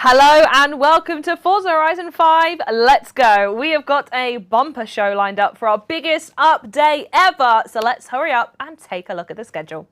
Hello and welcome to Forza Horizon 5. Let's go. We have got a bumper show lined up for our biggest update ever. So let's hurry up and take a look at the schedule.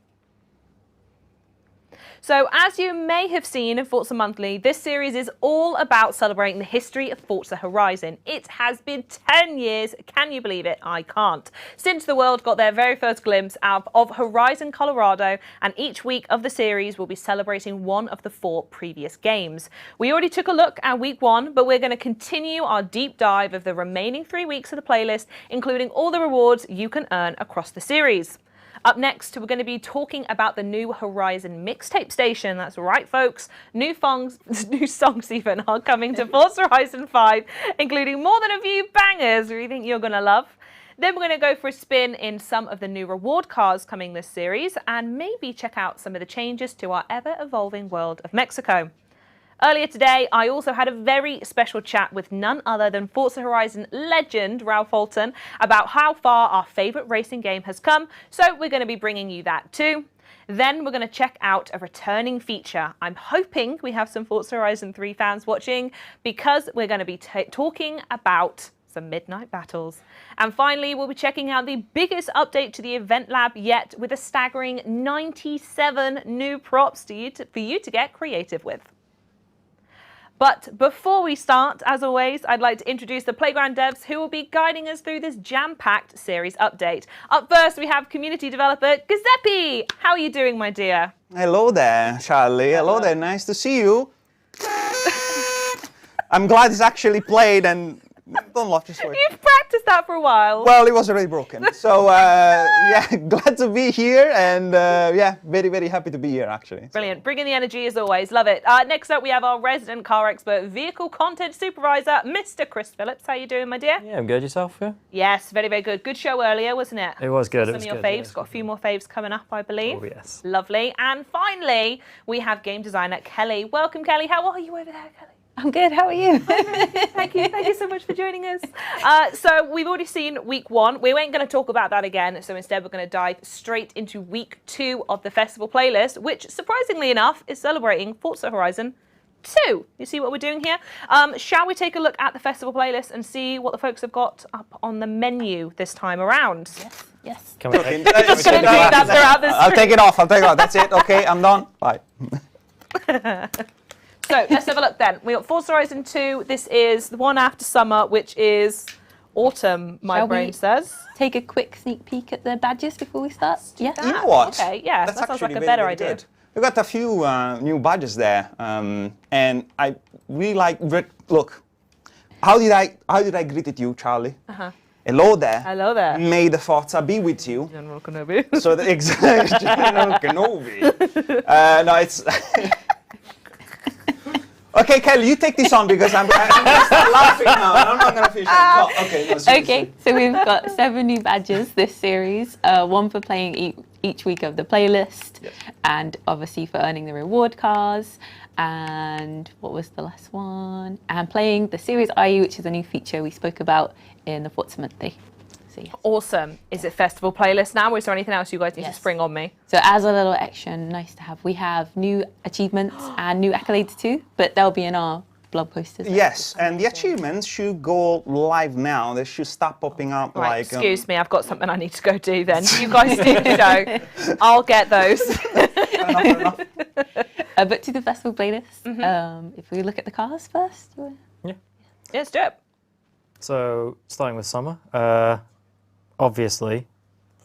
So as you may have seen in Forza Monthly, this series is all about celebrating the history of Forza Horizon. It has been 10 years, can you believe it? I can't. Since the world got their very first glimpse of Horizon Colorado, and each week of the series will be celebrating one of the 4 previous games. We already took a look at week 1, but we're going to continue our deep dive of the remaining 3 weeks of the playlist, including all the rewards you can earn across the series. Up next, we're going to be talking about the new Horizon mixtape station. That's right, folks. New songs even are coming to Forza Horizon 5, including more than a few bangers we think you're going to love. Then we're going to go for a spin in some of the new reward cars coming this series, and maybe check out some of the changes to our ever-evolving world of Mexico. Earlier today, I also had a very special chat with none other than Forza Horizon legend Ralph Fulton about how far our favourite racing game has come, so we're going to be bringing you that too. Then we're going to check out a returning feature. I'm hoping we have some Forza Horizon 3 fans watching, because we're going to be talking about some midnight battles. And finally, we'll be checking out the biggest update to the event lab yet, with a staggering 97 new props for you to get creative with. But before we start, as always, I'd like to introduce the Playground devs who will be guiding us through this jam-packed series update. Up first, we have community developer Giuseppe. How are you doing, my dear? Hello there, Charlie. Hello there. Nice to see you. I'm glad it's actually played, and don't laugh, just wait. You've practiced that for a while. Well, it was already broken. So, yeah, glad to be here, and yeah, very, very happy to be here, actually. Brilliant. Bringing the energy as always. Love it. Next up, we have our resident car expert, vehicle content supervisor, Mr. Chris Phillips. How are you doing, my dear? Yeah, I'm good. Yourself, yeah? Yes, very, very good. Good show earlier, wasn't it? It was good. Some of your faves. Yeah, got a few more faves coming up, I believe. Oh, yes. Lovely. And finally, we have game designer Kelly. Welcome, Kelly. How are you over there, Kelly? I'm good, how are you? Thank you so much for joining us. So we've already seen week 1. We ain't going to talk about that again, so instead we're going to dive straight into week 2 of the festival playlist, which surprisingly enough is celebrating Forza Horizon 2. You see what we're doing here? Shall we take a look at the festival playlist and see what the folks have got up on the menu this time around? Yes. Can we Just going to do that throughout this. I'll take it off. That's it. Okay, I'm done. Bye. So let's have a look then. We got Forza Horizon 2. This is the one after summer, which is autumn, my brain says. Take a quick sneak peek at the badges before we start? Yeah. You know what? Okay, yeah, that sounds like a better idea. Good. We've got a few new badges there, and I really like. Look, how did I greet you, Charlie? Hello there. Hello there. May the Forza be with you. General Kenobi. So exactly, General Kenobi. No, it's. Okay, Kelly, you take this on, because I'm gonna start laughing now, and I'm not gonna finish. No, okay, no, Okay, so we've got 7 new badges this series, 1 for playing each week of the playlist, yes, and obviously for earning the reward cars, and what was the last one? And playing the Series IE, which is a new feature we spoke about in the Forza Monthly. So, yes. Awesome. Is it festival playlist now, or is there anything else you guys need to spring on me? So as a little extra nice to have, we have new achievements and new accolades too, but they'll be in our blog posts as well. Yes, and the achievements should go live now. They should start popping up. Right, like. Excuse me, I've got something I need to go do then. You guys do the show. I'll get those. Fair enough. But to the festival playlist, if we look at the cars first. Yeah. Let's do it. So, starting with summer, obviously,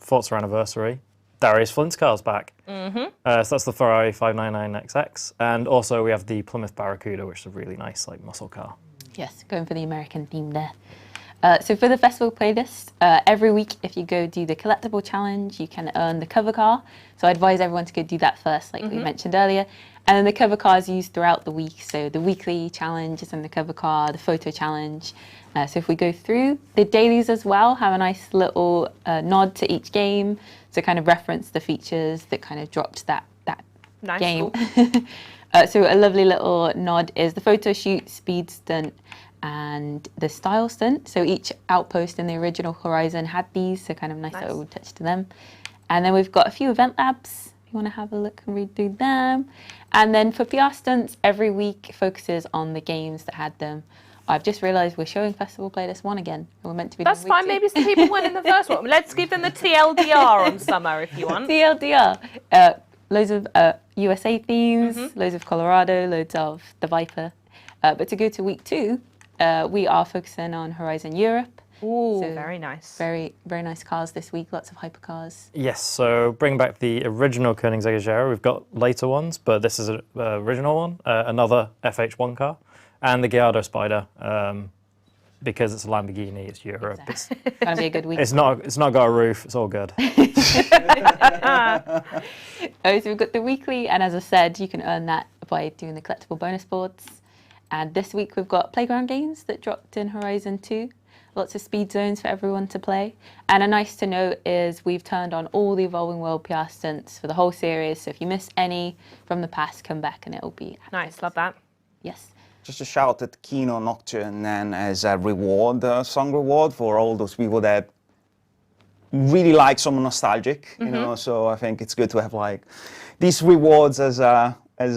Forza Anniversary, Darius Flint's car's back. So that's the Ferrari 599XX, and also we have the Plymouth Barracuda, which is a really nice muscle car. Yes, going for the American theme there. So for the festival playlist, every week if you go do the collectible challenge, you can earn the cover car. So I advise everyone to go do that first, like we mentioned earlier. And then the cover car is used throughout the week. So the weekly challenge is in the cover car, the photo challenge. So if we go through, the dailies as well have a nice little nod to each game. So kind of reference the features that kind of dropped that Nice, game. Cool. So a lovely little nod is the photo shoot, speed stunt, and the style stunt. So each outpost in the original Horizon had these, so kind of nice little touch to them. And then we've got a few event labs. you want to have a look and read through them. And then for PR stunts, every week focuses on the games that had them. I've just realised we're showing Festival Playlist 1 again. And we're meant to be That's doing week fine. 2. Maybe some people went in the first one. Let's give them the TLDR on Summer if you want. TLDR. Loads of USA themes, loads of Colorado, loads of the Viper. But to go to week 2, we are focusing on Horizon Europe. Ooh, So very nice. Very, very nice cars this week, lots of hypercars. Yes, so bring back the original Koenigsegg. We've got later ones, but this is an original one, another FH1 car, and the Gallardo Spider, because it's a Lamborghini, it's Europe. Exactly. It's going to be a good week. It's not got a roof, it's all good. So we've got the weekly, and as I said, you can earn that by doing the collectible bonus boards. And this week we've got playground games that dropped in Horizon 2. Lots of speed zones for everyone to play. And a nice to note is we've turned on all the Evolving World PR stunts for the whole series. So if you miss any from the past, come back and it'll be active. Nice, love that. Yes. Just a shout at Kino Nocturne then as a reward, song reward for all those people that really like some nostalgic, you know. So I think it's good to have like these rewards as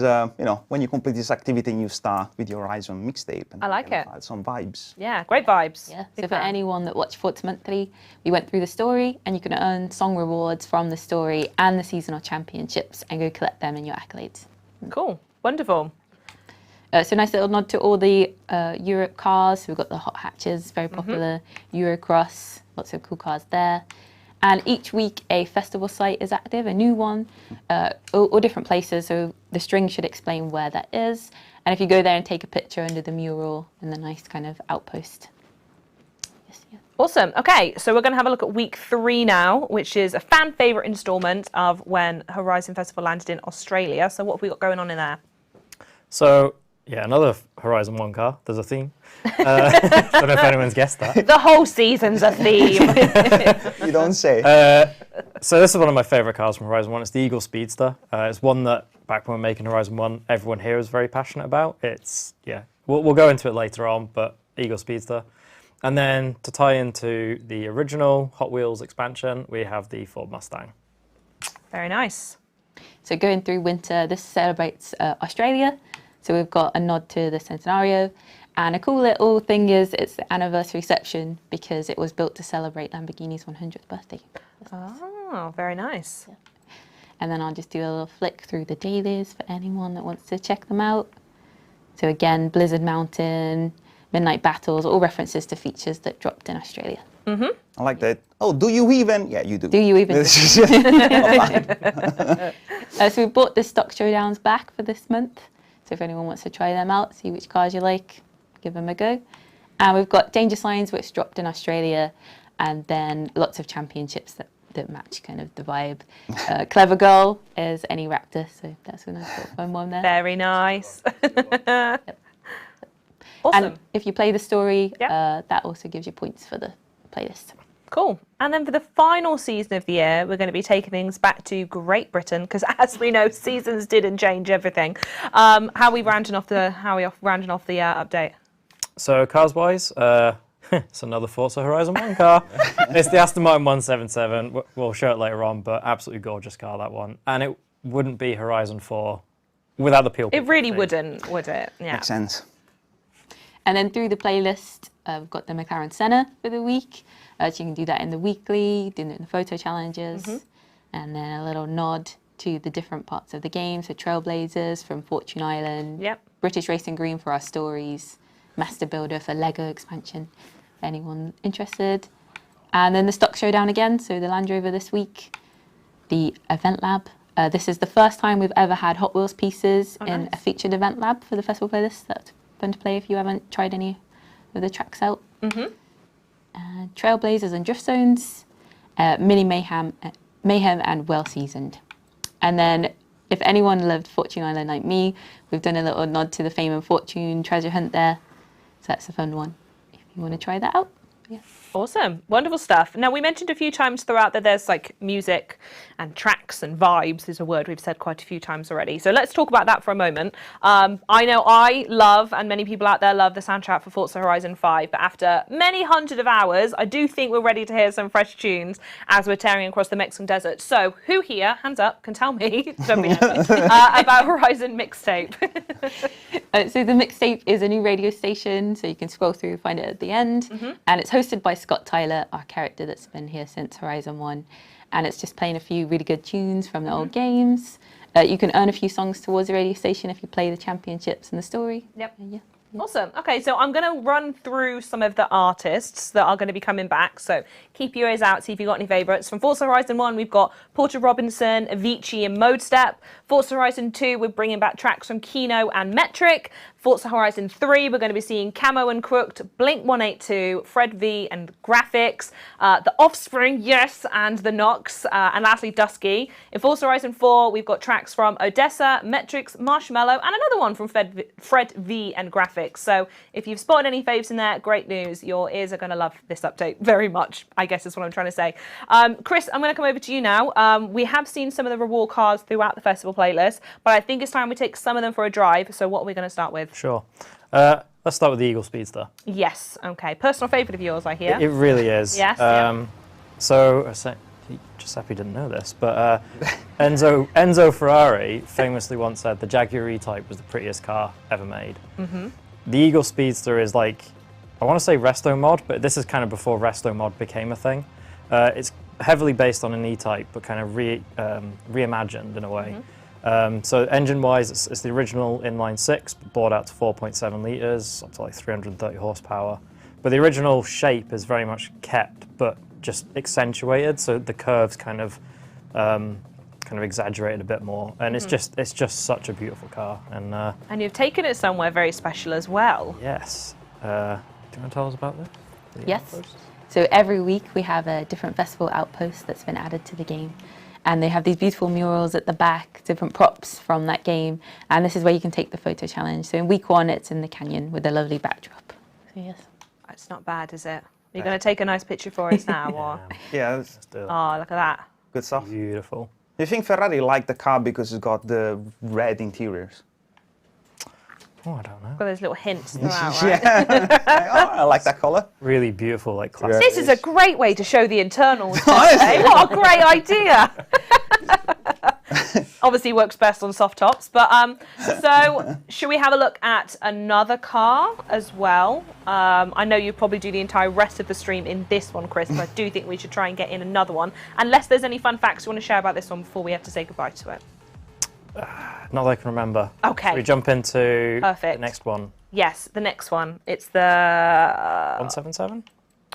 you know, when you complete this activity and you start with your Horizon mixtape. And I like it. Some vibes. Yeah, great vibes. Yeah. Big So for fan. anyone that watched Forza Monthly, we went through the story and you can earn song rewards from the story and the seasonal championships and go collect them in your accolades. Cool, wonderful. So nice little nod to all the Europe cars. So we've got the hot hatches, very popular. Eurocross, lots of cool cars there. And each week a festival site is active, a new one, or different places. So the string should explain where that is. And if you go there and take a picture under the mural in the nice kind of outpost. Yes, yeah. Awesome. Okay, so we're going to have a look at week 3 now, which is a fan favourite instalment of when Horizon Festival landed in Australia. So what have we got going on in there? So, yeah, another Horizon 1 car. There's a theme. I don't know if anyone's guessed that. The whole season's a theme. You don't say. So this is one of my favourite cars from Horizon 1. It's the Eagle Speedster. It's one that, back when we were making Horizon 1, everyone here was very passionate about. It's, yeah, we'll go into it later on, but Eagle Speedster. And then to tie into the original Hot Wheels expansion, we have the Ford Mustang. Very nice. So going through winter, this celebrates Australia. So we've got a nod to the Centenario. And a cool little thing is it's the anniversary section because it was built to celebrate Lamborghini's 100th birthday. Oh, very nice. And then I'll just do a little flick through the dailies for anyone that wants to check them out. So again, Blizzard Mountain, Midnight Battles, all references to features that dropped in Australia. I like that. Oh, do you even? Yeah, you do. Do you even? So So we brought the stock showdowns back for this month. So if anyone wants to try them out, see which cars you like, give them a go. And we've got Danger Signs, which dropped in Australia, and then lots of championships that match kind of the vibe. Clever Girl is Any Raptor, so that's a nice little fun one there. Very nice. Awesome. And if you play the story, Yep. that also gives you points for the playlist. Cool. And then for the final season of the year, we're going to be taking things back to Great Britain because, as we know, seasons didn't change everything. How are we rounding off the update? So cars-wise, it's another Forza Horizon 1 car. It's the Aston Martin 177. We'll show it later on, but absolutely gorgeous car, that one. And it wouldn't be Horizon 4 without the peel. It really wouldn't, would it? Yeah. makes sense. And then through the playlist, we've got the McLaren Senna for the week. So you can do that in the weekly, doing it in the photo challenges. And then a little nod to the different parts of the game. So Trailblazers from Fortune Island. Yep. British Racing Green for our stories. Master Builder for Lego expansion. If anyone interested. And then the stock showdown again. So the Land Rover this week. The Event Lab. This is the first time we've ever had Hot Wheels pieces in nice. a featured event lab for the festival playlist. That's fun to play if you haven't tried any of the tracks out. Trailblazers and Drift Zones, Mini Mayhem and Well Seasoned. And then if anyone loved Fortune Island like me, we've done a little nod to the Fame and Fortune treasure hunt there. So that's a fun one if you want to try that out. Yeah. Awesome. Wonderful stuff. Now, we mentioned a few times throughout that there's like music and tracks and vibes is a word we've said quite a few times already. So let's talk about that for a moment. I know I love, and many people out there love, the soundtrack for Forza Horizon 5, but after many hundred of hours, I do think we're ready to hear some fresh tunes as we're tearing across the Mexican desert. So who here, hands up, can tell me, don't be nervous, about Horizon mixtape? So the mixtape is a new radio station, so you can scroll through, find it at the end, and it's hosted by Scott Tyler, our character that's been here since Horizon 1, and it's just playing a few really good tunes from the old games. You can earn a few songs towards the radio station if you play the championships in the story. Yep. Yeah. Awesome. Okay, so I'm going to run through some of the artists that are going to be coming back. So keep your ears out, see if you've got any favourites. From Forza Horizon 1, we've got Porter Robinson, Avicii and Modestep. Forza Horizon 2, we're bringing back tracks from Kino and Metric. Forza Horizon 3, we're going to be seeing Camo and Crooked, Blink-182, Fred V and Graphics, The Offspring, yes, and The Nox, and lastly Dusky. In Forza Horizon 4, we've got tracks from Odessa, Metrics, Marshmallow, and another one from Fred V and Graphics. So if you've spotted any faves in there, great news. Your ears are going to love this update very much, I guess is what I'm trying to say. Chris, I'm going to come over to you now. We have seen some of the reward cards throughout the festival playlist, but I think it's time we take some of them for a drive. So what are we going to start with? Sure. Let's start with the Eagle Speedster. Yes, okay. Personal favourite of yours, I hear. It really is. Yes. Yeah. So, Giuseppe didn't know this, but Enzo Ferrari famously once said the Jaguar E-Type was the prettiest car ever made. The Eagle Speedster is like, I want to say resto mod, but this is kind of before resto mod became a thing. It's heavily based on an E-Type, but kind of reimagined in a way. So engine-wise, it's the original inline 6, but brought out to 4.7 litres, up to like 330 horsepower. But the original shape is very much kept, but just accentuated, so the curves kind of exaggerated a bit more. And it's just such a beautiful car. And you've taken it somewhere very special as well. yes. Do you want to tell us about this? Yes. So every week we have a different festival outpost that's been added to the game. And they have these beautiful murals at the back, different props from that game. And this is where you can take the photo challenge. So in week 1, it's in the canyon with a lovely backdrop. So yes. It's not bad, is it? Are you going to take a nice picture for us now? Or? Yeah, Let's do it. Oh, look at that. good stuff. Beautiful. Do you think Ferrari liked the car because it's got the red interiors? Oh, I don't know. Got those little hints throughout, right? Yeah. I like that color. Really beautiful, like classic. Yeah. This is a great way to show the internals. Today. What a great idea! Obviously works best on soft tops, but so should we have a look at another car as well? I know you probably do the entire rest of the stream in this one, Chris, but I do think we should try and get in another one, unless there's any fun facts you want to share about this one before we have to say goodbye to it. Not that I can remember. Okay. So we jump into Perfect. the next one. Yes, the next one. It's the 177?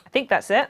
I think that's it.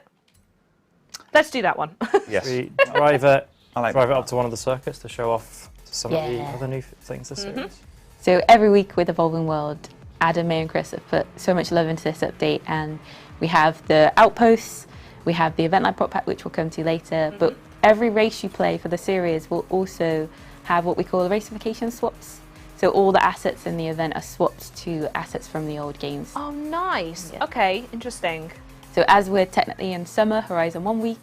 Let's do that one. Yes. We drive it, I like drive it that up to one of the circuits to show off some of the Yeah. other new things this series. So every week with Evolving World, Adam, May and Chris have put so much love into this update, and we have the outposts, we have the event lab prop pack, which we'll come to later, but every race you play for the series will also have what we call racification swaps. So all the assets in the event are swapped to assets from the old games. Oh, nice. Yeah. Okay, interesting. So as we're technically in summer, Horizon 1 week,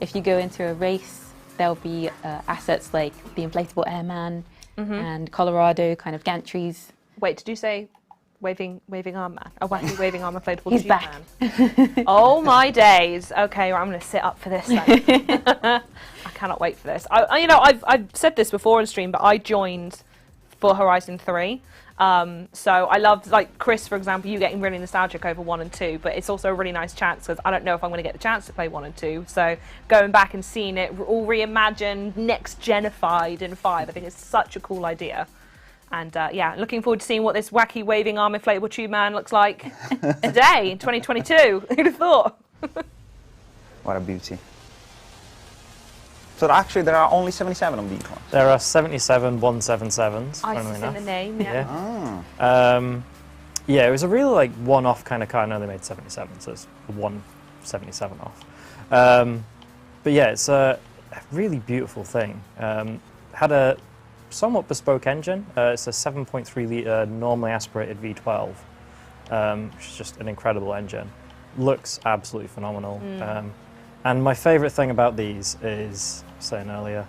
if you go into a race, there'll be assets like the inflatable airman and Colorado kind of gantries. Wait, did you say waving arm man? A wacky waving arm inflatable He's tube back. man. Oh my days. Okay, right, I'm going to sit up for this then. I cannot wait for this. I've said this before on stream, but I joined for Horizon 3. So I loved, like Chris, for example, you getting really nostalgic over 1 and 2, but it's also a really nice chance because I don't know if I'm going to get the chance to play 1 and 2. So going back and seeing it all reimagined, next-genified in 5, I think it's such a cool idea. And yeah, looking forward to seeing what this wacky waving arm inflatable tube man looks like today in 2022. Who'd have thought? What a beauty. So actually, there are only 77 of these ones. There are 77 177s. I funnily see in enough. the name, yeah. Yeah, it was a really like one-off kind of car. I know they made 77, so it's 177 off. But yeah, it's a really beautiful thing. Had a somewhat bespoke engine. It's a 7.3 litre normally aspirated V12, which is just an incredible engine. looks absolutely phenomenal. And my favourite thing about these is, saying earlier,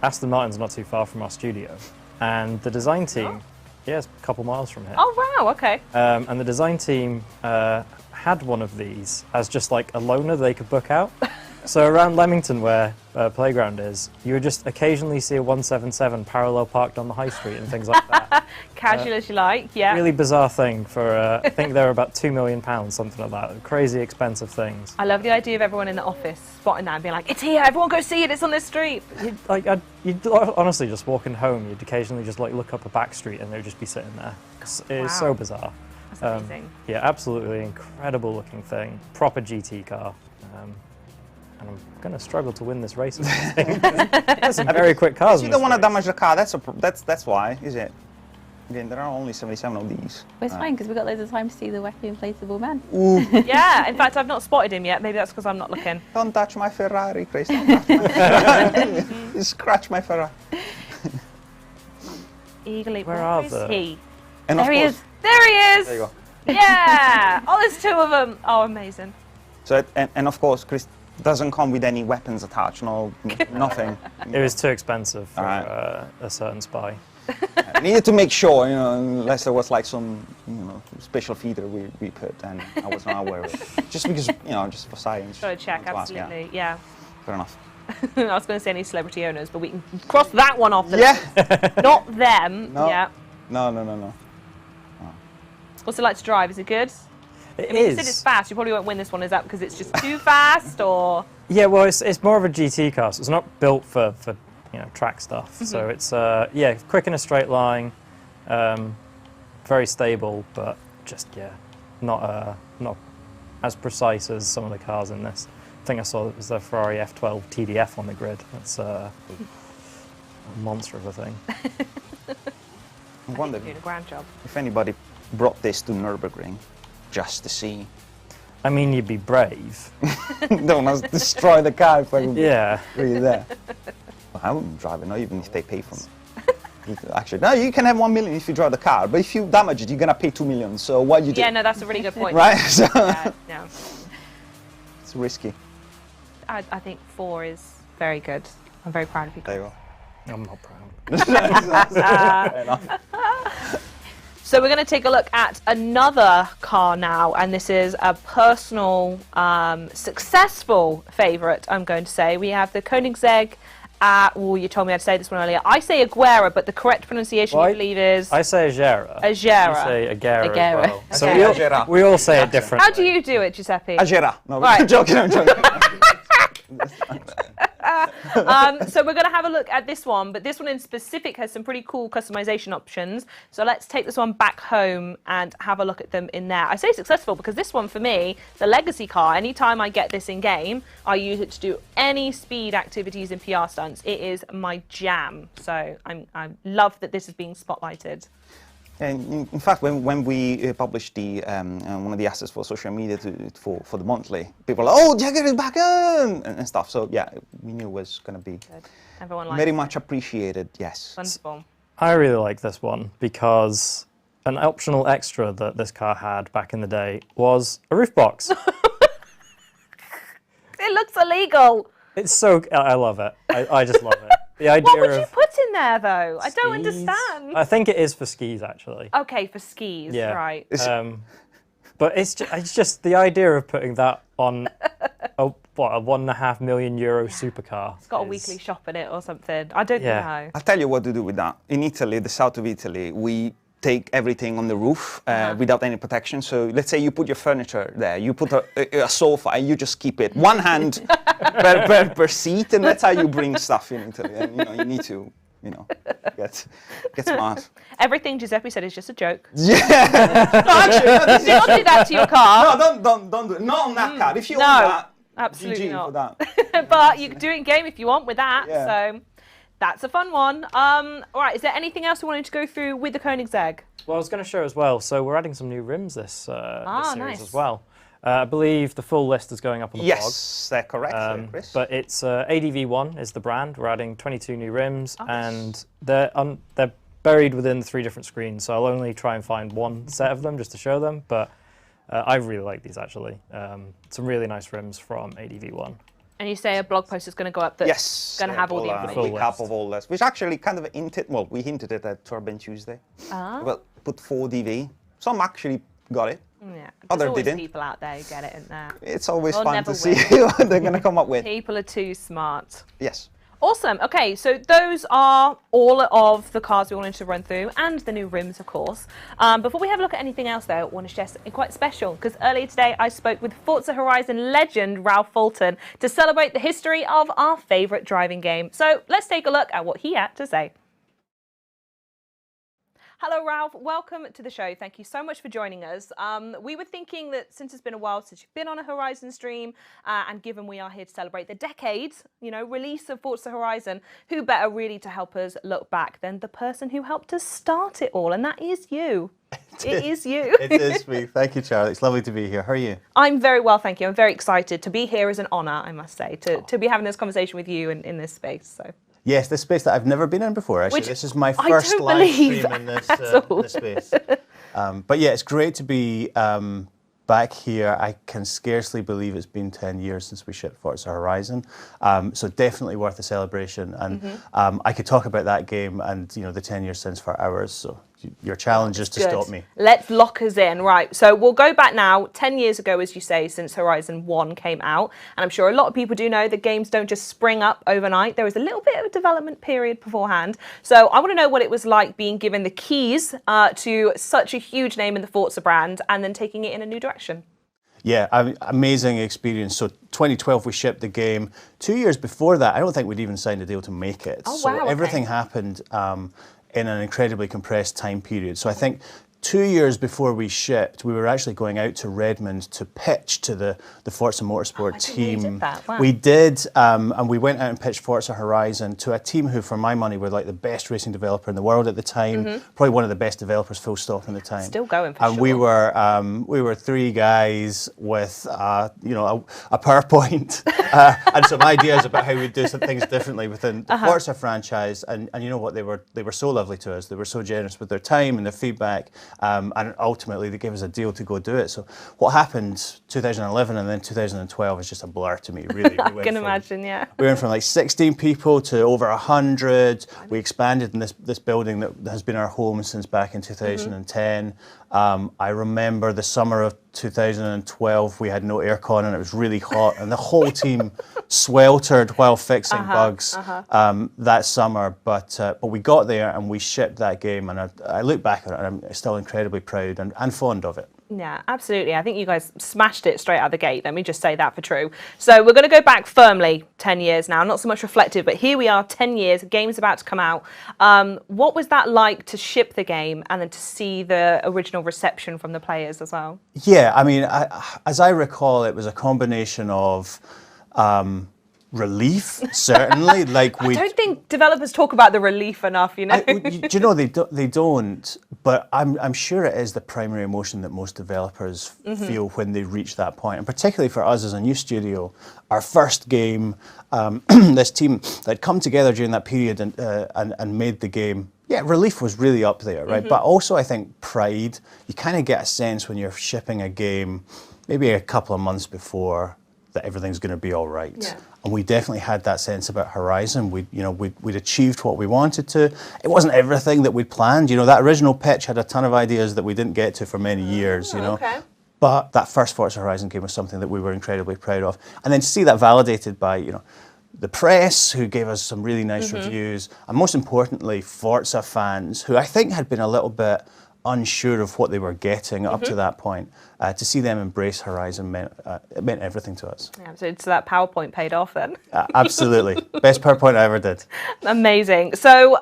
Aston Martin's not too far from our studio, and the design team, yeah, it's a couple miles from here. Oh wow, okay. And the design team had one of these as just like a loaner they could book out. So around Leamington, where Playground is, you would just occasionally see a 177 parallel parked on the high street and things like that. Casual as you like, yeah. Really bizarre thing for, I think they're about £2 million, something like that. Crazy expensive things. I love the idea of everyone in the office spotting that and being like, it's here, everyone go see it, it's on this street. You'd honestly just walking home, you'd occasionally just like look up a back street and they'd just be sitting there. It's so bizarre. That's amazing. Yeah, absolutely incredible looking thing. Proper GT car. And I'm going to struggle to win this race. There's some very quick cars. You don't want to damage the car. That's why, is it? Again, there are only 77 of these. But it's fine because we've got loads of time to see the wacky inflatable man. Ooh. Yeah, in fact, I've not spotted him yet. Maybe that's because I'm not looking. Don't touch my Ferrari, Chris. Don't touch my Ferrari. You scratch my Ferrari. Eagerly, Where are is the- he? And There of he course, is. There he is! there you go. Yeah! Oh, there's two of them. Oh, amazing. So, and of course, Chris doesn't come with any weapons attached, no, nothing. It was too expensive for Alright. a certain spy. I needed to make sure, unless there was like some, special feeder we put, and I was not aware of it. Just because, just for science. Got to check, to ask, absolutely. Yeah. Fair enough. I was going to say any celebrity owners, but we can cross that one off the Yeah. list. Not them. No. Yeah. No. What's it like to drive? Is it good? It I mean, you is. said it's fast. You probably won't win this one. Is that because it's just too fast, or? Yeah, well, it's more of a GT car, so it's not built for track stuff. So it's quick in a straight line, very stable, but just not as precise as some of the cars in this. I think I saw it was the Ferrari F12 TDF on the grid. That's a monster of a thing. I wonder Doing a grand job. if anybody brought this to Nürburgring just to see. I mean, you'd be brave. Don't want to destroy the car if I would Yeah. be really there. Well, I wouldn't drive it, not even if they pay for it. Actually, no, you can have 1 million if you drive the car, but if you damage it, you're going to pay 2 million. So what do you do? Yeah, no, that's a really good point. Right? So Yeah. it's risky. I think 4 is very good. I'm very proud of you. There you go. I'm not proud. Fair enough. So we're going to take a look at another car now, and this is a personal, successful favourite, I'm going to say. We have the Koenigsegg. You told me how to say this one earlier. I say Aguera, but the correct pronunciation, I believe, is I say Agera. Agera. You say Agera Agera. as well. So Okay. we all say it differently. How do you do it, Giuseppe? Agera. No, Right. I'm joking. So we're going to have a look at this one, but this one in specific has some pretty cool customization options. So let's take this one back home and have a look at them in there. I say successful because this one, for me, the legacy car, anytime I get this in game, I use it to do any speed activities and PR stunts. It is my jam. So I love that this is being spotlighted. And in fact, when we published the one of the assets for social media for the monthly, people were like, "Oh, Jagger is back on!" and stuff. So yeah, we knew it was going to be Good. Everyone likes very it. much appreciated. Yes. Wonderful. I really like this one because an optional extra that this car had back in the day was a roof box. It looks illegal. It's so, I love it. I just love it. The idea What would of you put in there, though? I don't skis. understand. I think it is for skis, actually. Okay, for skis, Yeah. right. But it's just the idea of putting that on a €1.5 million supercar. It's got a is- weekly shop in it or something. I don't Yeah. know. I'll tell you what to do with that. In Italy, the south of Italy, we take everything on the roof without any protection. So let's say you put your furniture there, you put a sofa, and you just keep it one hand per seat, and that's how you bring stuff in Italy. And you need to, get smart. Everything Giuseppe said is just a joke. Yeah. No, actually, no, this Do not do that to your car. no, don't do it. Not on that car. If you no, own that, absolutely GG not. for that. But you can do it in game if you want with that. Yeah. So that's a fun one. All right, is there anything else we wanted to go through with the Koenigsegg? Well, I was going to show as well. So we're adding some new rims this series nice. as well. I believe the full list is going up on the blog. Yes, they're correct, Chris. But it's ADV1 is the brand. We're adding 22 new rims, and they're buried within 3 different screens. So I'll only try and find one set of them just to show them. But I really like these actually. Some really nice rims from ADV1. And you say a blog post is going to go up that's Yes, going to have all the information. recap of all this, which actually kind of hinted, well, we hinted it at Turbine Tuesday. Well, put 4DV. Some actually got it. Yeah, there's Other always didn't. people out there who get it, isn't there? It's always They'll fun never to see what they're going to come up with. People are too smart. Yes. Awesome. Okay, so those are all of the cars we wanted to run through, and the new rims, of course. Before we have a look at anything else, though, I want to share something quite special, because earlier today I spoke with Forza Horizon legend Ralph Fulton to celebrate the history of our favourite driving game. So let's take a look at what he had to say. Hello, Ralph. Welcome to the show. Thank you so much for joining us. We were thinking that since it's been a while since you've been on a Horizon stream, and given we are here to celebrate the decade, release of Forza Horizon, who better really to help us look back than the person who helped us start it all, and that is you. It is you. It is me. Thank you, Charlie. It's lovely to be here. How are you? I'm very well, thank you. I'm very excited to be here. As an honour, I must say, to be having this conversation with you in this space. So. Yes, this space that I've never been in before, actually. Which this is my I first don't live believe stream in this, at all. this space. But yeah, it's great to be back here. I can scarcely believe it's been 10 years since we shipped Forza Horizon. So definitely worth a celebration. And I could talk about that game and the 10 years since for hours. So your challenge is to Good. stop me. Let's lock us in. Right, so we'll go back now, 10 years ago, as you say, since Horizon 1 came out. And I'm sure a lot of people do know that games don't just spring up overnight. There was a little bit of a development period beforehand. So I want to know what it was like being given the keys to such a huge name in the Forza brand and then taking it in a new direction. Yeah, amazing experience. So 2012 we shipped the game. 2 years before that, I don't think we'd even signed a deal to make it. Oh, so wow, okay. everything happened in an incredibly compressed time period. So I think 2 years before we shipped, we were actually going out to Redmond to pitch to the Forza Motorsport team. You did that. Wow. We did, and we went out and pitched Forza Horizon to a team who, for my money, were like the best racing developer in the world at the time. Probably one of the best developers, full stop, in the time. Still going for and sure. we were three guys with a PowerPoint and some ideas about how we'd do some things differently within the Forza franchise. And you know what? They were so lovely to us. They were so generous with their time and their feedback. And ultimately, they gave us a deal to go do it. So what happened 2011 and then 2012 is just a blur to me, really. I can imagine, yeah. We went from like 16 people to over 100. We expanded in this building that has been our home since back in 2010. I remember the summer of 2012, we had no aircon and it was really hot, and the whole team sweltered while fixing bugs that summer. But we got there and we shipped that game, and I look back on it and I'm still incredibly proud and fond of it. Yeah, absolutely. I think you guys smashed it straight out of the gate. Let me just say that for true. So we're going to go back firmly 10 years now, not so much reflective, but here we are, 10 years, game's about to come out. What was that like to ship the game and then to see the original reception from the players as well? Yeah, I mean, as I recall, it was a combination of relief, certainly. Like I don't think developers talk about the relief enough, do you know, they don't, but I'm sure it is the primary emotion that most developers feel when they reach that point. And particularly for us as a new studio, our first game, this team that had come together during that period and made the game. Yeah, relief was really up there, right? But also I think pride. You kind of get a sense when you're shipping a game, maybe a couple of months before, that everything's going to be all right. Yeah. And we definitely had that sense about Horizon. We'd achieved what we wanted to. It wasn't everything that we'd planned. That original pitch had a ton of ideas that we didn't get to for many years. Okay. But that first Forza Horizon game was something that we were incredibly proud of. And then to see that validated by the press, who gave us some really nice reviews, and most importantly, Forza fans, who I think had been a little bit unsure of what they were getting up to that point. To see them embrace Horizon it meant everything to us. Yeah, so that PowerPoint paid off then. Absolutely. Best PowerPoint I ever did. Amazing. So,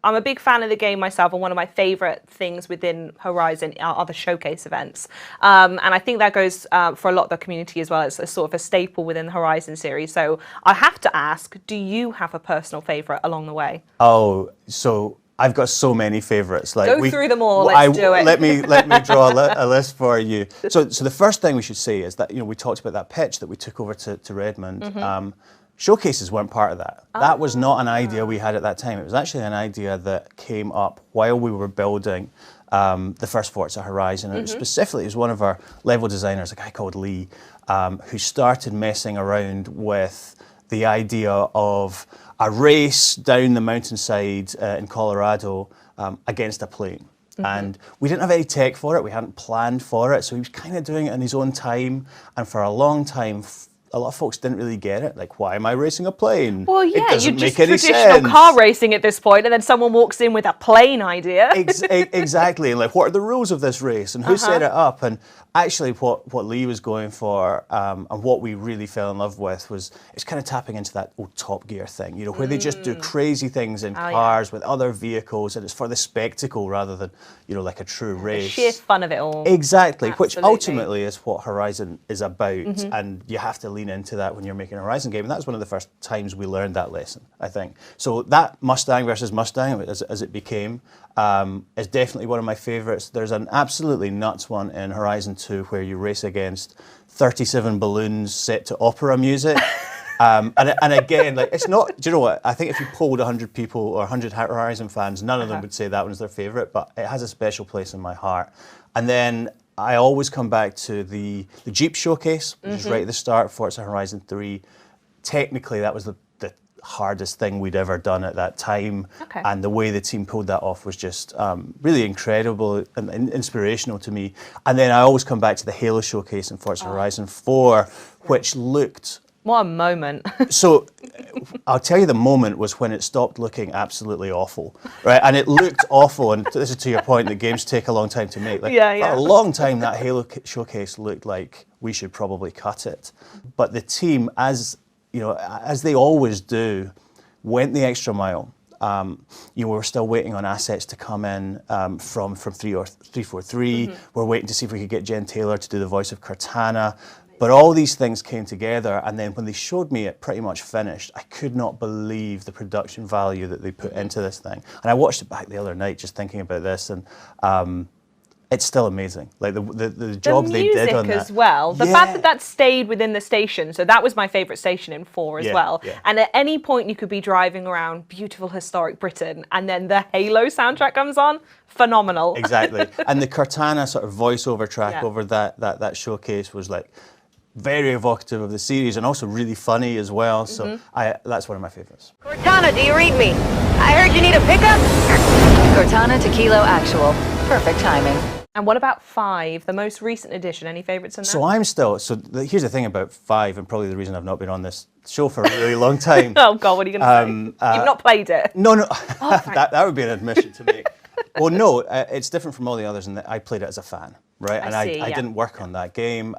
I'm a big fan of the game myself, and one of my favourite things within Horizon are the showcase events. And I think that goes for a lot of the community as well. It's a sort of a staple within the Horizon series. So I have to ask, do you have a personal favourite along the way? Oh, so I've got so many favourites. Like Go through them all. Let's do it. Let me draw a list for you. So the first thing we should say is that we talked about that pitch that we took over to Redmond. Showcases weren't part of that. That was not an idea we had at that time. It was actually an idea that came up while we were building the first Forza Horizon. And specifically, it was one of our level designers, a guy called Lee, who started messing around with the idea of a race down the mountainside in Colorado against a plane. And we didn't have any tech for it, we hadn't planned for it, so he was kind of doing it in his own time. And for a long time, a lot of folks didn't really get it. Like, why am I racing a plane? Well, yeah, it doesn't you're just make any traditional sense. car racing at this point, and then someone walks in with a plane idea. Exactly, and like, what are the rules of this race, and who set it up? And actually, what Lee was going for, and what we really fell in love with, was it's kind of tapping into that old Top Gear thing, you know, where they just do crazy things in cars with other vehicles, and it's for the spectacle rather than, you know, like a true race. The sheer fun of it all. Exactly, which Absolutely. ultimately is what Horizon is about, and you have to lean into that when you're making a Horizon game, and that was one of the first times we learned that lesson, I think. So that Mustang versus Mustang, as it became, is definitely one of my favourites. There's an absolutely nuts one in Horizon 2 where you race against 37 balloons set to opera music. And again, like, it's not, do you know what? I think if you polled 100 people or 100 Horizon fans, none of them would say that one's their favourite, but it has a special place in my heart. And then I always come back to the Jeep showcase, which is right at the start, Forza Horizon 3. Technically, that was the hardest thing we'd ever done at that time. And the way the team pulled that off was just really incredible and inspirational to me. And then I always come back to the Halo showcase in Forza Horizon 4, which looked... What a moment. So I'll tell you, the moment was when it stopped looking absolutely awful, right? And it looked awful, and this is to your point that games take a long time to make. Like, for a long time, that Halo showcase looked like we should probably cut it. But the team, as you know, as they always do, went the extra mile. You know, we're still waiting on assets to come in from 343. We're waiting to see if we could get Jen Taylor to do the voice of Cortana. But all these things came together, and then when they showed me it pretty much finished, I could not believe the production value that they put into this thing. And I watched it back the other night just thinking about this, and it's still amazing. Like the job they did on that. The music as well. The fact that stayed within the station. So that was my favourite station in 4 as well. And at any point you could be driving around beautiful historic Britain, and then the Halo soundtrack comes on. Phenomenal. Exactly. And the Cortana sort of voiceover track over that showcase was like very evocative of the series, and also really funny as well. So that's one of my favourites. Cortana, do you read me? I heard you need a pickup. Cortana to Kilo Actual. Perfect timing. And what about 5, the most recent edition? Any favourites in that? So I'm still, here's the thing about 5, and probably the reason I've not been on this show for a really long time. Oh God, what are you going to say? You've not played it? No. that would be an admission to make. Well, no, it's different from all the others in that I played it as a fan, right? I didn't work on that game.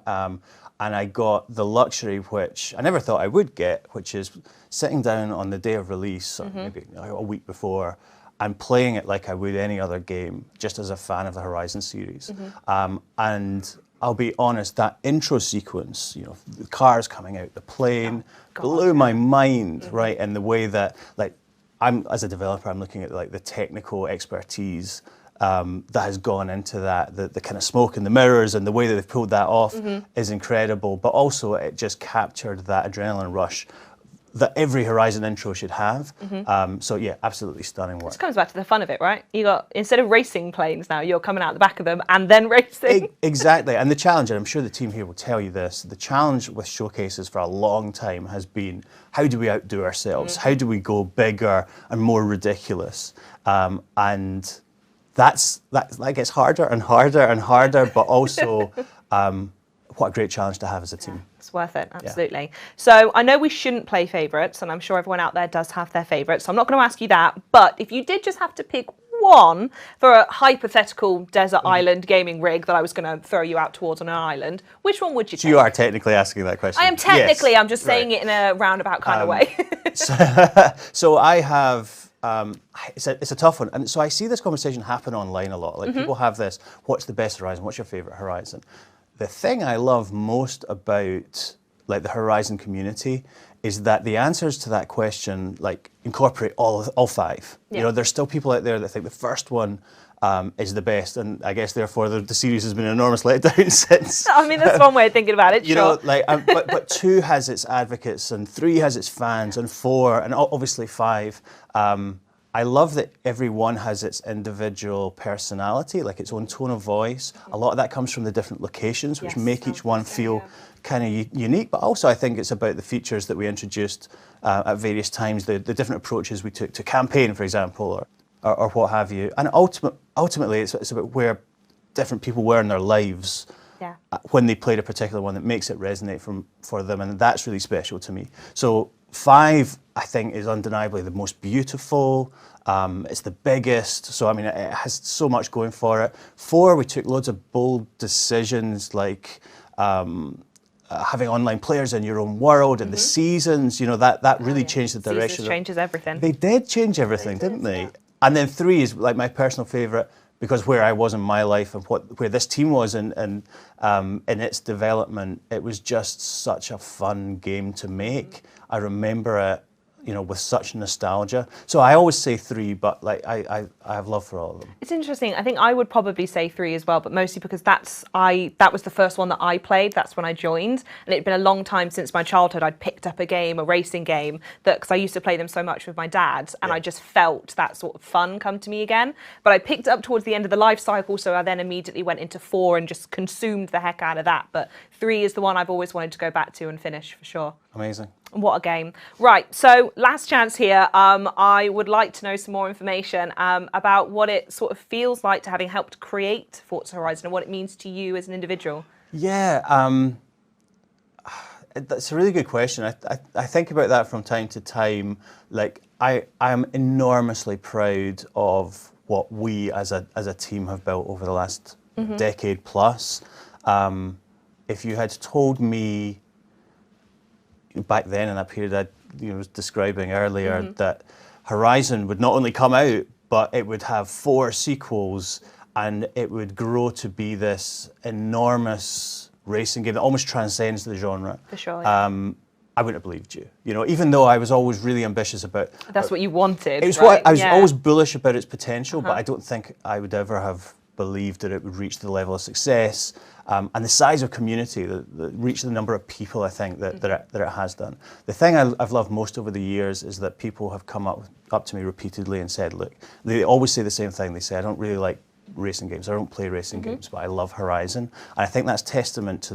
And I got the luxury, which I never thought I would get, which is sitting down on the day of release, or maybe a week before, and playing it like I would any other game, just as a fan of the Horizon series. And I'll be honest, that intro sequence, you know, the cars coming out, the plane, blew my mind, right? And the way that, like, as a developer, I'm looking at like the technical expertise that has gone into that, the kind of smoke and the mirrors and the way that they've pulled that off is incredible. But also it just captured that adrenaline rush that every Horizon intro should have. So yeah, absolutely stunning work. This comes back to the fun of it, right? You got, instead of racing planes now, you're coming out the back of them and then racing. Exactly, and the challenge, and I'm sure the team here will tell you this, the challenge with showcases for a long time has been, how do we outdo ourselves? How do we go bigger and more ridiculous? And that gets harder and harder and harder, but also what a great challenge to have as a team. It's worth it, absolutely. So I know we shouldn't play favourites, and I'm sure everyone out there does have their favourites, so I'm not going to ask you that, but if you did just have to pick one for a hypothetical desert island gaming rig that I was going to throw you out towards on an island, which one would you take? So you are technically asking that question. I am technically, yes. I'm just saying it in a roundabout kind of way. So I have... it's a tough one, and so I see this conversation happen online a lot. Like people have this: what's the best Horizon? What's your favorite Horizon? The thing I love most about like the Horizon community is that the answers to that question like incorporate all 5. You know, there's still people out there that think the first one is the best, and I guess therefore the series has been an enormous letdown since. I mean, that's one way of thinking about it. You know, like, but 2 has its advocates, and 3 has its fans, and 4, and obviously 5. I love that everyone has its individual personality, like its own tone of voice. A lot of that comes from the different locations, which make each one feel kind of unique. But also, I think it's about the features that we introduced at various times, the different approaches we took to campaign, for example, or what have you. And ultimately, it's about where different people were in their lives when they played a particular one that makes it resonate for them, and that's really special to me. So 5, I think, is undeniably the most beautiful. It's the biggest, so I mean, it has so much going for it. 4, we took loads of bold decisions, like having online players in your own world, and the seasons. You know, that really changed the direction. Seasons changes everything. They did change everything, didn't they? And then 3 is like my personal favourite, because where I was in my life and where this team was in its development, it was just such a fun game to make. I remember it, you know, with such nostalgia. So I always say 3, but like I have love for all of them. It's interesting. I think I would probably say 3 as well, but mostly because that was the first one that I played. That's when I joined, and it'd been a long time since my childhood I'd picked up a game, a racing game, because I used to play them so much with my dad, and I just felt that sort of fun come to me again. But I picked it up towards the end of the life cycle, so I then immediately went into 4 and just consumed the heck out of that. But 3 is the one I've always wanted to go back to and finish for sure. Amazing. What a game. Right, so last chance here. I would like to know some more information about what it sort of feels like to having helped create Forza Horizon and what it means to you as an individual. Yeah, that's a really good question. I think about that from time to time. Like, I'm enormously proud of what we as a team have built over the last decade plus. If you had told me back then in that period I was describing earlier that Horizon would not only come out, but it would have 4 sequels and it would grow to be this enormous racing game that almost transcends the genre. For sure. I wouldn't have believed you. You know, even though I was always really ambitious about. That's what you wanted. It was right? what I was always bullish about its potential, but I don't think I would ever have believed that it would reach the level of success and the size of community, reach the number of people I think that it has done. The thing I've loved most over the years is that people have come up to me repeatedly and said, look, they always say the same thing. They say, I don't really like racing games. I don't play racing games, but I love Horizon. And I think that's testament to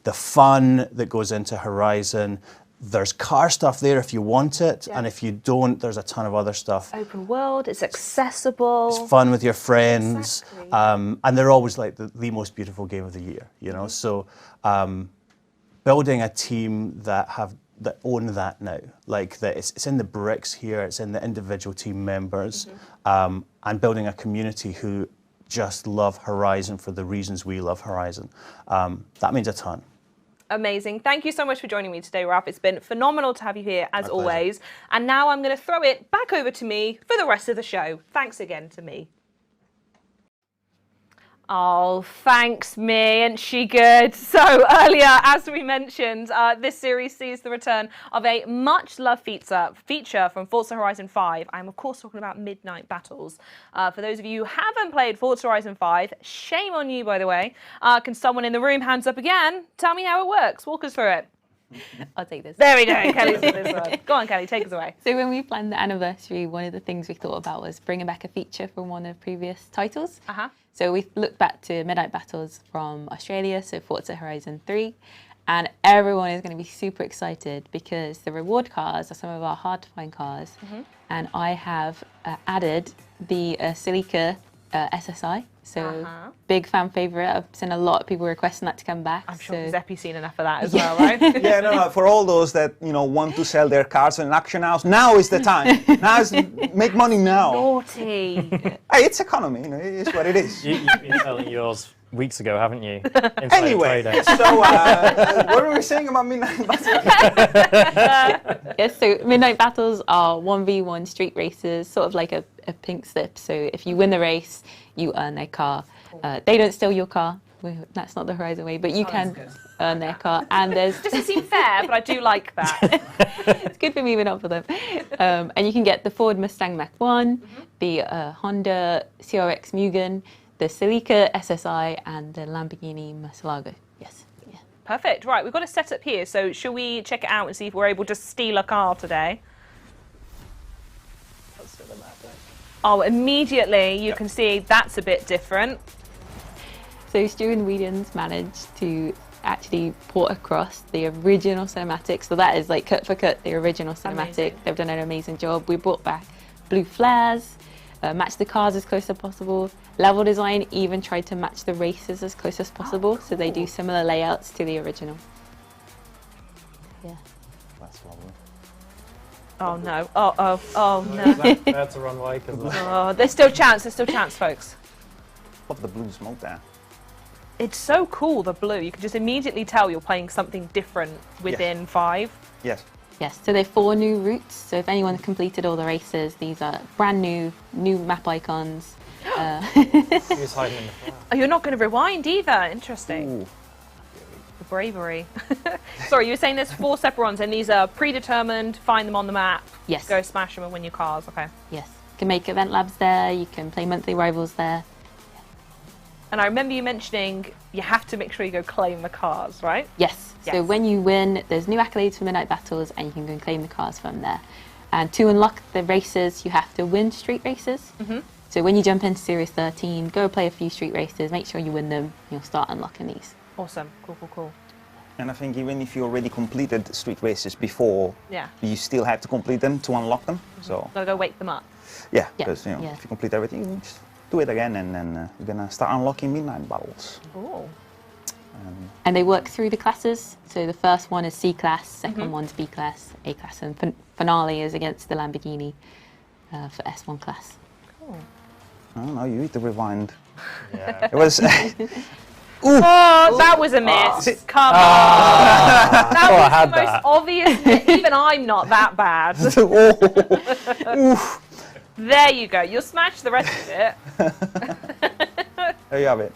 the fun that goes into Horizon. There's car stuff there if you want it, and if you don't, there's a ton of other stuff. Open world, it's accessible. It's fun with your friends, and they're always like the most beautiful game of the year, you know? So building a team that own that now, like that it's in the bricks here, it's in the individual team members, and building a community who just love Horizon for the reasons we love Horizon. That means a ton. Amazing. Thank you so much for joining me today, Ralph. It's been phenomenal to have you here, as My always. pleasure. And now I'm going to throw it back over to me for the rest of the show. Thanks again to me. Oh, thanks, me. Ain't she good? So earlier, as we mentioned, this series sees the return of a much-loved feature from Forza Horizon 5. I'm, of course, talking about Midnight Battles. For those of you who haven't played Forza Horizon 5, shame on you, by the way. Can someone in the room, hands up again, tell me how it works? Walk us through it. I'll take this. There we go. Kelly's got this one. Go on, Kelly, take us away. So when we planned the anniversary, one of the things we thought about was bringing back a feature from one of the previous titles. So we looked back to Midnight Battles from Australia, so Forza Horizon 3, and everyone is going to be super excited because the reward cars are some of our hard-to-find cars, and I have added the Celica SSI, so big fan favourite. I've seen a lot of people requesting that to come back. I'm sure Zeppy's seen enough of that as well, right? Yeah, no, for all those that want to sell their cars in an auction house, now is the time. Now is make money now. Naughty. Hey, it's economy, it is what it is. You've been selling yours weeks ago, haven't you? Anyway, so what were we saying about Midnight Battles? Yes, so Midnight Battles are 1v1 street races, sort of like a pink slip. So if you win the race, you earn their car. They don't steal your car. That's not the Horizon way, but you can earn their car. And there's Doesn't seem fair, but I do like that. it's good for me, but not for them. And you can get the Ford Mustang Mach-1, the Honda CRX Mugen, the Celica SSI, and the Lamborghini Murcielago. Yes. Yeah. Perfect. Right, we've got a setup here. So shall we check it out and see if we're able to steal a car today? Let's do the map. Oh, immediately you can see that's a bit different. So Stu and Whedon's managed to actually port across the original cinematic. So that is like cut for cut the original cinematic. Amazing. They've done an amazing job. We brought back blue flares, matched the cars as close as possible. Level design even tried to match the races as close as possible. So they do similar layouts to the original. Yeah. That's lovely. Oh no, oh no. That's a runway. 'Cause Oh, there's still chance, folks. Love the blue smoke there. It's so cool, the blue. You can just immediately tell you're playing something different within 5. Yes. Yes, so there are 4 new routes. So if anyone completed all the races, these are brand new map icons. He's hiding in the fire. Oh, you're not going to rewind either. Interesting. Ooh. The bravery. Sorry, you were saying there's 4 separate ones, and these are predetermined. Find them on the map. Yes. Go smash them and win your cars. Okay. Yes, you can make event labs there. You can play monthly rivals there. And I remember you mentioning you have to make sure you go claim the cars, right? Yes. So Yes. when you win, there's new accolades for Midnight Battles, and you can go and claim the cars from there. And to unlock the races, you have to win street races. So when you jump into Series 13, go play a few street races, make sure you win them, you'll start unlocking these. Awesome. Cool. And I think even if you already completed street races before, Yeah. you still have to complete them to unlock them. So Gotta go wake them up. yeah, Yeah, because you know, yeah. if you complete everything, you just do it again, and then you're gonna start unlocking midnight battles. Ooh. And they work through the classes. So the first one is C class, second one's B class, A class, and finale is against the Lamborghini for S1 class. Cool. I don't know. You need to rewind. Yeah. It was. Oh, that was a miss. Come on. That Oh, I was had the most that. obvious miss. Even I'm not that bad. There you go. You'll smash the rest of it. There you have it.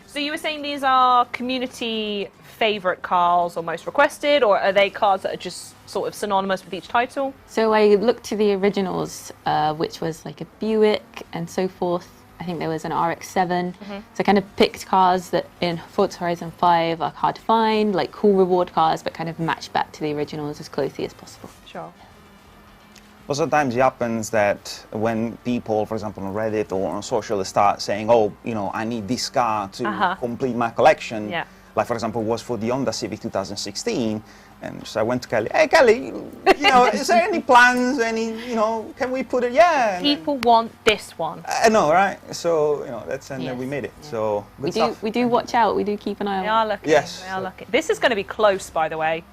So you were saying these are community favourite cars or most requested, or are they cars that are just sort of synonymous with each title? So I looked to the originals, which was like a Buick and so forth. I think there was an RX-7. So I kind of picked cars that in Forza Horizon 5 are hard to find, like cool reward cars, but kind of match back to the originals as closely as possible. Sure. But sometimes it happens that when people, for example, on Reddit or on social, start saying, "Oh, you know, I need this car to complete my collection." Yeah. Like, for example, was for the Honda Civic 2016, and so I went to Kelly. Hey, Kelly, you know, is there any plans? Can we put it? Yeah. And People want this one. I know, right? So that's and then we Yes, made it. So good We stuff. do watch out. We do keep an eye They on. are looking. Yes. They are looking. This is going to be close, by the way.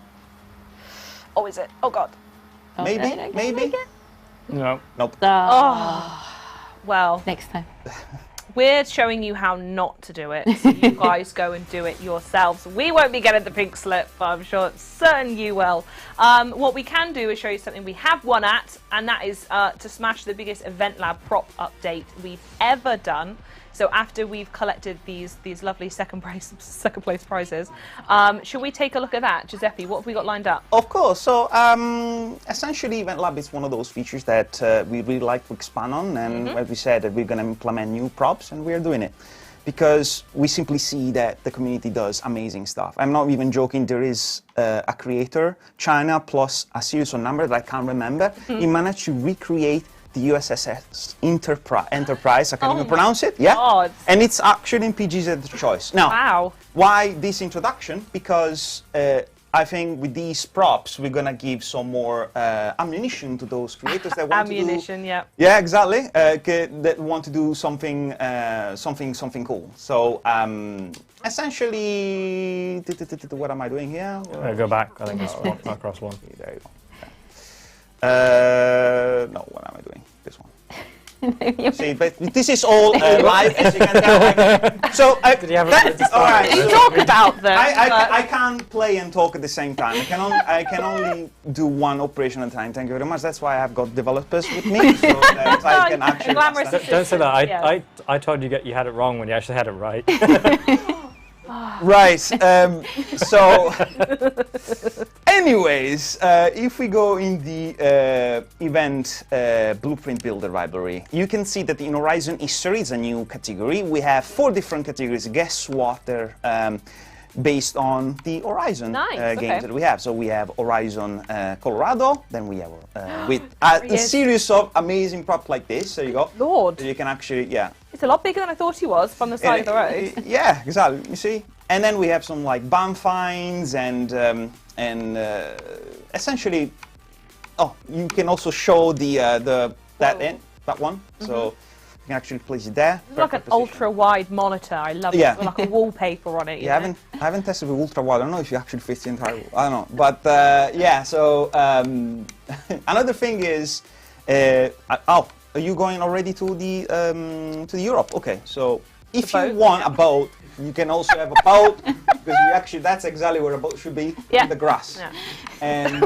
Oh, is it? Oh, God. Oh, Maybe, no, no, maybe. No. Nope. Well, Next time. we're showing you how not to do it, so you guys go and do it yourselves. We won't be getting the pink slip, but I'm sure certain you will. What we can do is show you something we have won at, and that is to smash the biggest Event Lab prop update we've ever done. So after we've collected these lovely second place prizes, should we take a look at that? Giuseppe, what have we got lined up? Of course. So essentially, Event Lab is one of those features that we really like to expand on, and as we said, that we're going to implement new props, and we are doing it because we simply see that the community does amazing stuff. I'm not even joking. There is a creator, China, plus a series of numbers that I can't remember. He managed to recreate the USS Enterprise. I can't even pronounce it. Yeah, God. and it's actually in PGZ choice. Now, Wow. why this introduction? Because I think with these props, we're gonna give some more ammunition to those creators that want Ammunition, to do. yeah. Yeah, exactly. That want to do something, something cool. So essentially, what am I doing here? Go back. I think it's one across one. There you go. No, what am I doing? This one. See, but this is all live, as you can tell. So, Did you have a all right. You talk about them. I can't play and talk at the same time. I can only do one operation at a time. Thank you very much. That's why I've got developers with me, so that I can actually. Glamorous Don't say that. Yeah. I told you had it wrong when you actually had it right. Right. So, anyways, if we go in the event blueprint builder library, you can see that in Horizon History is a new category. We have 4 different categories: guest, water, based on the Horizon Nice, games that we have. So we have Horizon Colorado, then we have with a series of amazing props like this. There you go. Lord. So you can actually, yeah. It's a lot bigger than I thought he was from the side of the road. Yeah, exactly. You see? And then we have some like BAM finds and essentially, oh, you can also show that one. So you can actually place it there. It's like an ultra-wide monitor. I love it. Yeah. With like a wallpaper on it. Yeah, I haven't tested with ultra wide. I don't know if it actually fits the entire. I don't know, but yeah. So another thing is, are you going already to the Europe? Okay, so if you want a boat, you can also have a boat because that's exactly where a boat should be, in the grass. Yeah. And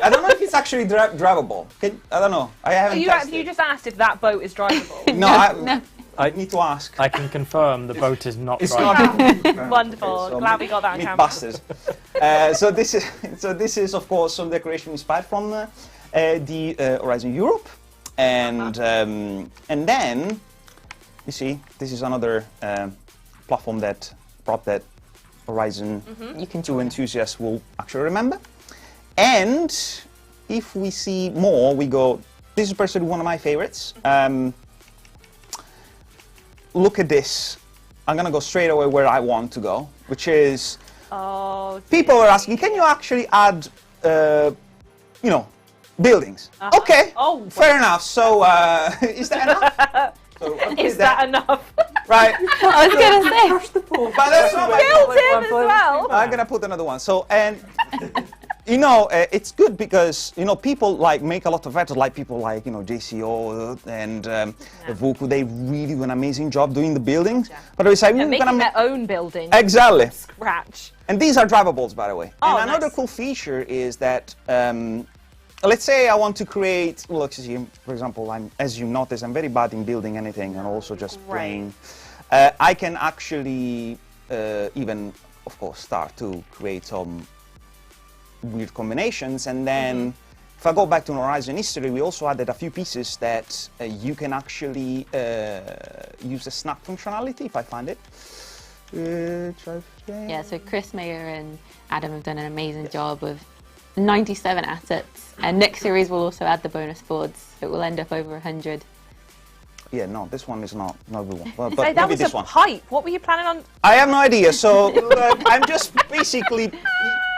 I don't know if it's actually drivable. I don't know. I haven't tested. You just asked if that boat is drivable. No, I need to ask. I can confirm the boat is not It's drivable. not. Wonderful. Okay, so Glad we got that on camera. Mythbusters. So this is of course some decoration inspired from the Horizon Europe, and then you see this is another platform prop that Horizon 2 enthusiasts will actually remember. And if we see more, we go. This is personally one of my favorites. Look at this. I'm gonna go straight away where I want to go, which is people are asking, can you actually add, buildings? Okay, fair enough. So is that enough? So, is that enough? Right. I was gonna say. But that's not my Built in as well. I'm gonna put another one. So it's good because people like make a lot of effort, like people like JCO and Vuku. They really do an amazing job doing the buildings. But it's like making their own building. Exactly. Scratch. And these are drivables, by the way. Oh, and another cool feature is that. Let's say I want to create, for example, as you notice, I'm very bad in building anything and also just playing. I can actually even, of course, start to create some weird combinations. And then if I go back to Horizon history, we also added a few pieces that you can actually use the snap functionality, if I find it. Yeah, so Chris Mayer and Adam have done an amazing job of 97 assets, and next series will also add the bonus boards. It will end up over 100. Yeah, no, this one is not good one. Well, Say, but that maybe was this a one. pipe. What were you planning on? I have no idea. So I'm just basically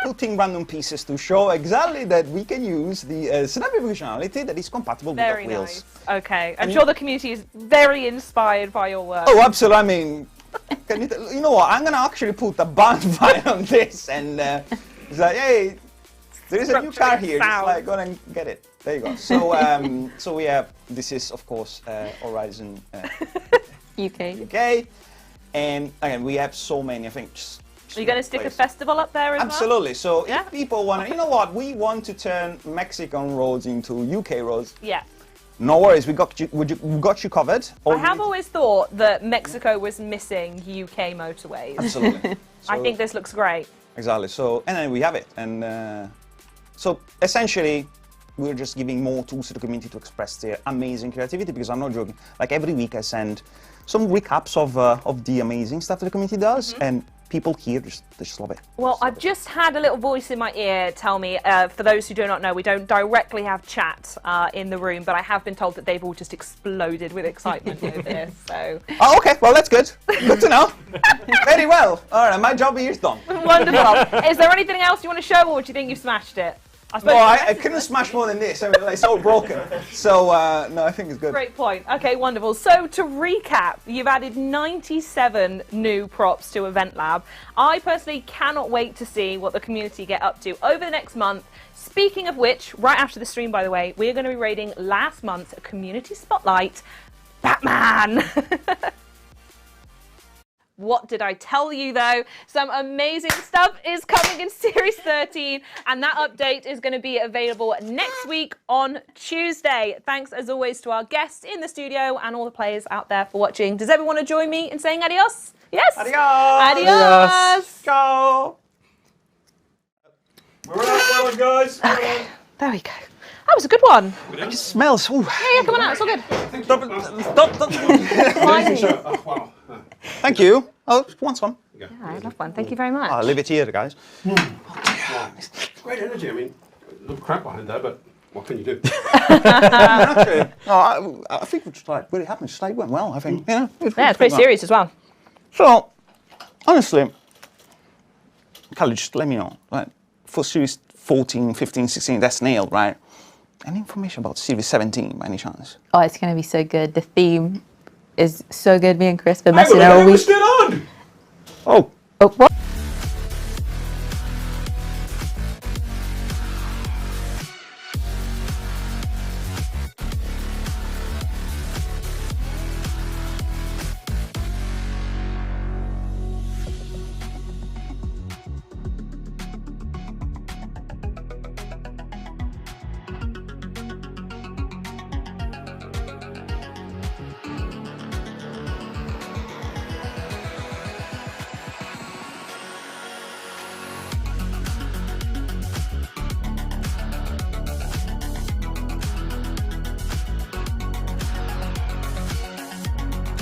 putting random pieces to show exactly that we can use the snapping functionality that is compatible with the wheels. Nice. Okay, I'm sure the community is very inspired by your work. Oh, absolutely. I mean, you know what? I'm gonna actually put a bonfire on this, and it's like, hey. There is a new car here, just like go and get it. There you go. So, so we have, this is of course Horizon UK, and again we have so many. I think. Are you going to stick a festival up there as Absolutely. So if people want to, we want to turn Mexican roads into UK roads. Yeah. No worries, we got you covered. I have always thought that Mexico was missing UK motorways. Absolutely. So, I think this looks great. Exactly. So, and then we have it, and. So essentially, we're just giving more tools to the community to express their amazing creativity, because I'm not joking. Like every week I send some recaps of the amazing stuff that the community does, and people here just love it. Well, I've just had a little voice in my ear tell me, for those who do not know, we don't directly have chat in the room, but I have been told that they've all just exploded with excitement over this. So. Oh, okay. Well, that's good. Good to know. Very well. All right, my job here is done. Wonderful. Is there anything else you want to show, or do you think you've smashed it? No, I couldn't smash more than this. I mean, it's all broken. So, no, I think it's good. Great point. Okay, wonderful. So, to recap, you've added 97 new props to Event Lab. I personally cannot wait to see what the community get up to over the next month. Speaking of which, right after the stream, by the way, we are going to be rating last month's Community Spotlight, Batman. What did I tell you though? Some amazing stuff is coming in Series 13, and that update is going to be available next week on Tuesday. Thanks as always to our guests in the studio and all the players out there for watching. Does everyone want to join me in saying adios? Yes? Adios! Adios! Ciao! We're out, guys. There we go. That was a good one. It smells. Ooh. Yeah, come on out. It's all good. Stop. Amazing show. Oh, wow. Thank you. Oh, want some? Yeah, I love one. Thank you very much. I'll leave it here, guys. Great energy. I mean, a little crap behind there, but what can you do? Actually, no, I think we're just like really happy. Just like went well. I think. Yeah, it's pretty serious as well. So, honestly, Callie, just let me know. Like, for Series 14, 15, 16, that's nailed, right? Any information about Series 17 by any chance? Oh, it's going to be so good. The theme is so good. Me and Chris been Hang messing on, all we're week. still on! Oh, Oh, what?